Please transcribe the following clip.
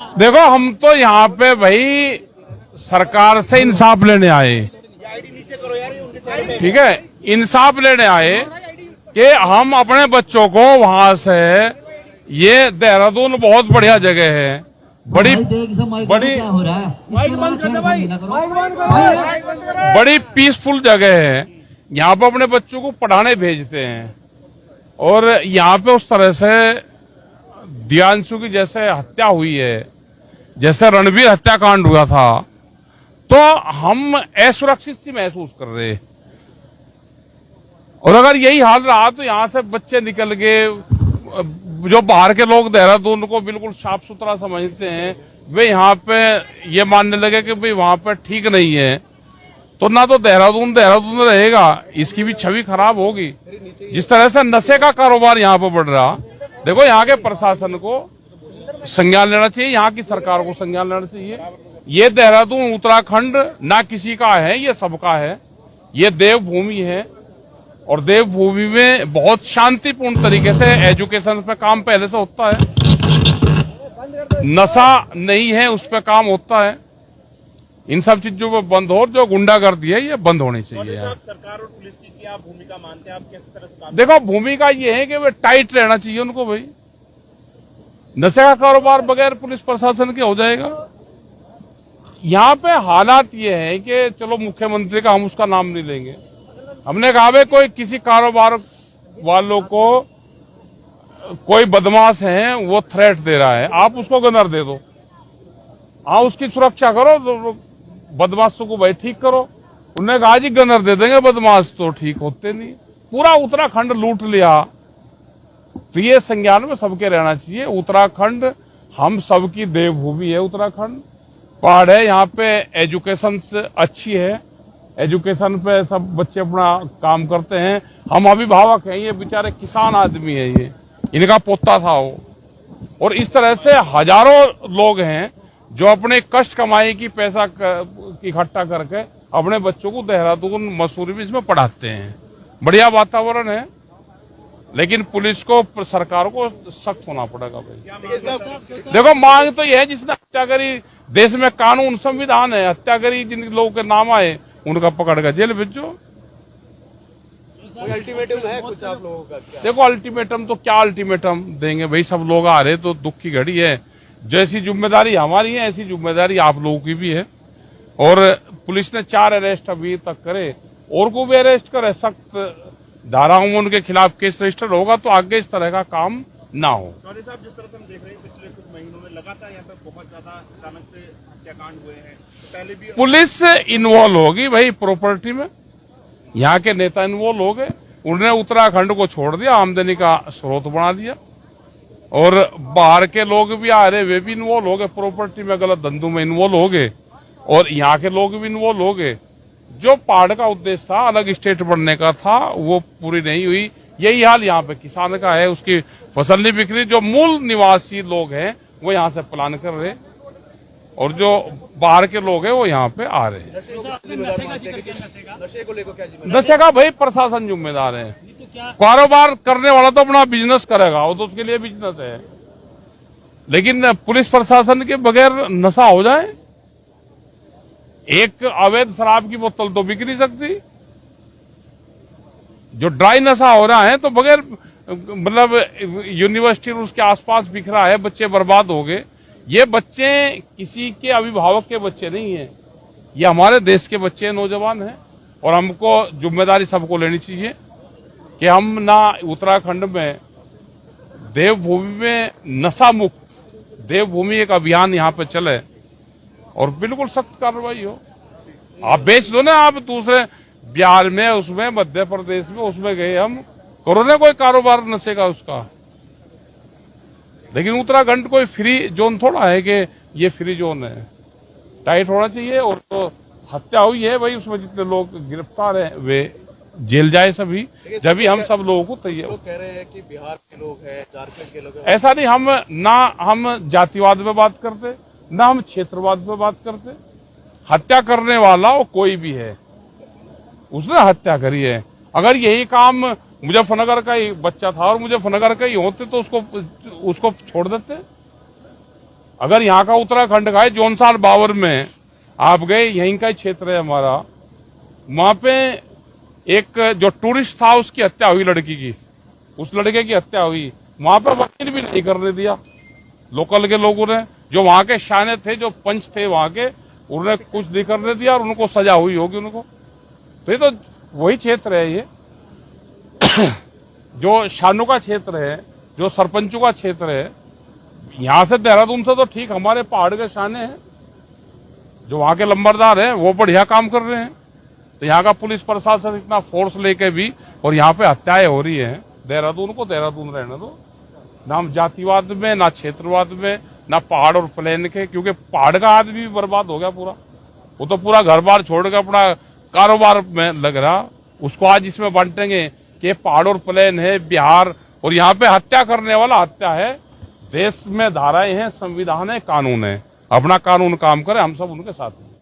देखो, हम तो यहाँ पे भाई सरकार से इंसाफ लेने आए, ठीक है, इंसाफ लेने आए कि हम अपने बच्चों को वहां से, ये देहरादून बहुत बढ़िया जगह है, बड़ी बड़ी पीसफुल जगह है, यहाँ पे अपने बच्चों को पढ़ाने भेजते हैं। और यहाँ पे उस तरह से दियांशु की जैसे हत्या हुई है, जैसे रणवीर हत्याकांड हुआ था, तो हम असुरक्षित सी महसूस कर रहे हैं। और अगर यही हाल रहा तो यहां से बच्चे निकल गए, जो बाहर के लोग देहरादून को बिल्कुल साफ सुथरा समझते हैं, वे यहाँ पे ये मानने लगे कि भाई वहां पे ठीक नहीं है, तो ना तो देहरादून रहेगा, इसकी भी छवि खराब होगी। जिस तरह से नशे का कारोबार यहाँ पे बढ़ रहा, देखो यहाँ के प्रशासन को संज्ञान लेना चाहिए, यहाँ की सरकार को संज्ञान लेना चाहिए। ये देहरादून उत्तराखंड ना किसी का है, ये सबका है, ये देवभूमि है। और देवभूमि में बहुत शांतिपूर्ण तरीके से एजुकेशन पे काम पहले से होता है, नशा नहीं है उस पे काम होता है। इन सब चीजों पर बंद हो, जो गुंडागर्दी है ये बंद होनी चाहिए। सरकार और पुलिस की क्या भूमिका मानते हैं आप, किस तरह से काम? देखो, भूमिका ये है कि वे टाइट रहना चाहिए उनको भाई। नशे का कारोबार बगैर पुलिस प्रशासन के हो जाएगा। यहाँ पे हालात ये है कि चलो मुख्यमंत्री का हम उसका नाम नहीं लेंगे, हमने कहा भाई कोई किसी कारोबार वालों को कोई बदमाश है वो थ्रेट दे रहा है, आप उसको गनर दे दो, हाँ उसकी सुरक्षा करो, तो बदमाशों को भाई ठीक करो। उन्होंने कहा जी गनर दे देंगे, बदमाश तो ठीक होते नहीं। पूरा उत्तराखंड लूट लिया, तो ये संज्ञान में सबके रहना चाहिए। उत्तराखंड हम सबकी देवभूमि है, उत्तराखंड पहाड़ है, यहाँ पे एजुकेशन अच्छी है, एजुकेशन पे सब बच्चे अपना काम करते हैं। हम अभिभावक हैं, ये बेचारे किसान आदमी है, ये इनका पोता था वो। और इस तरह से हजारों लोग हैं जो अपने कष्ट कमाई की पैसा इकट्ठा करके अपने बच्चों को देहरादून मसूरी में इसमें पढ़ाते हैं। बढ़िया वातावरण है, लेकिन पुलिस को, सरकार को सख्त होना पड़ेगा भाई। देखो, मांग तो यह है जिसने हत्या करी, देश में कानून संविधान है, हत्या करी जिन लोगों के नाम आए उनका पकड़ कर जेल भेजो। अल्टीमेटम है कुछ आप लोगों का क्या? देखो, अल्टीमेटम तो क्या अल्टीमेटम देंगे भाई, सब लोग आ रहे तो दुख की घड़ी है। जैसी जिम्मेदारी हमारी है ऐसी जिम्मेदारी आप लोगों की भी है। और पुलिस ने 4 अरेस्ट अभी तक करे, और को भी अरेस्ट करे, सख्त धाराओं में उनके खिलाफ केस रजिस्टर होगा तो आगे इस तरह का काम ना हो। चौधरी साहब, जिस तरह से हम देख रहे हैं पिछले कुछ महीनों में लगातार यहाँ पे बहुत ज्यादा अचानक से हत्याकांड हुए हैं, तो पहले भी पुलिस इन्वॉल्व होगी भाई प्रॉपर्टी में, यहाँ के नेता इन्वॉल्व हो गए, उन्होंने उत्तराखंड को छोड़ दिया, आमदनी का स्रोत बना दिया। और बाहर के लोग भी आ रहे, वे भी इन्वॉल्व हो गए प्रॉपर्टी में, गलत धंधों में इन्वॉल्व हो गए, और यहाँ के लोग भी इन्वॉल्व हो गए। जो पहाड़ का उद्देश्य था, अलग स्टेट बनने का था, वो पूरी नहीं हुई। यही हाल यहाँ पे किसान का है, उसकी फसल नहीं बिक रही। जो मूल निवासी लोग हैं वो यहाँ से प्लान कर रहे, और जो बाहर के लोग हैं वो यहाँ पे आ रहे हैं। नशे का भाई प्रशासन जिम्मेदार है, कारोबार करने वाला तो अपना बिजनेस करेगा, वो तो उसके लिए बिजनेस है, लेकिन पुलिस प्रशासन के बगैर नशा हो जाए, एक अवैध शराब की बोतल तो बिक नहीं सकती। जो ड्राई नशा हो रहा है तो बगैर, मतलब यूनिवर्सिटी और उसके आसपास बिक रहा है, बच्चे बर्बाद हो गए। ये बच्चे किसी के अभिभावक के बच्चे नहीं है, ये हमारे देश के बच्चे नौजवान हैं। और हमको जिम्मेदारी सबको लेनी चाहिए कि हम ना उत्तराखंड में देवभूमि में नशा मुक्त देवभूमि एक अभियान यहाँ पे चले और बिल्कुल सख्त कार्रवाई हो। आप बेच दो ना, आप दूसरे बिहार में, उसमें मध्य प्रदेश में, उसमें गए हम, करो ना कोई कारोबार नशे का उसका। लेकिन उत्तराखंड कोई फ्री जोन थोड़ा है कि ये फ्री जोन है, टाइट होना चाहिए। और तो हत्या हुई है भाई, उसमें जितने लोग गिरफ्तार हैं वे जेल जाए सभी, जब भी हम सब लोगों को तैयार। लोग कह रहे हैं कि बिहार के लोग हैं, झारखंड के लोग हैं। ऐसा नहीं, हम जातिवाद पे बात करते, ना हम क्षेत्रवाद पे बात करते। हत्या करने वाला वो कोई भी है, उसने हत्या करी है। अगर यही काम मुजफ्फरनगर का ही बच्चा था और मुजफ्फरनगर का ही होते तो उसको छोड़ देते। अगर यहाँ का उत्तराखंड का है, जौनसार बावर में आप गए, यहीं का ही क्षेत्र है हमारा, वहां पे एक जो टूरिस्ट था उसकी हत्या हुई, लड़की की, उस लड़के की हत्या हुई, वहां पे वकील भी नहीं करने दिया लोकल के लोगों ने, जो वहां के शाने थे, जो पंच थे वहां के, उन्होंने कुछ नहीं करने दिया और उनको सजा हुई होगी उनको। तो ये तो वही क्षेत्र है, ये जो शानों का क्षेत्र है, जो सरपंचों का क्षेत्र है। यहां से देहरादून से तो ठीक हमारे पहाड़ के शाने हैं, जो वहां के लंबरदार हैं वो बढ़िया काम कर रहे हैं। तो यहाँ का पुलिस प्रशासन इतना फोर्स लेके भी और यहाँ पे हत्याएं हो रही हैं, देहरादून को देहरादून रहने दो, ना हम जातिवाद में, ना क्षेत्रवाद में, ना पहाड़ और प्लेन के, क्योंकि पहाड़ का आदमी भी बर्बाद हो गया पूरा, वो तो पूरा घर बार छोड़ के अपना कारोबार में लग रहा। उसको आज इसमें बांटेंगे कि पहाड़ और प्लेन है बिहार, और यहाँ पे हत्या करने वाला हत्या है। देश में धाराएं हैं, संविधान है, कानून है, अपना कानून काम करे, हम सब उनके साथ हैं।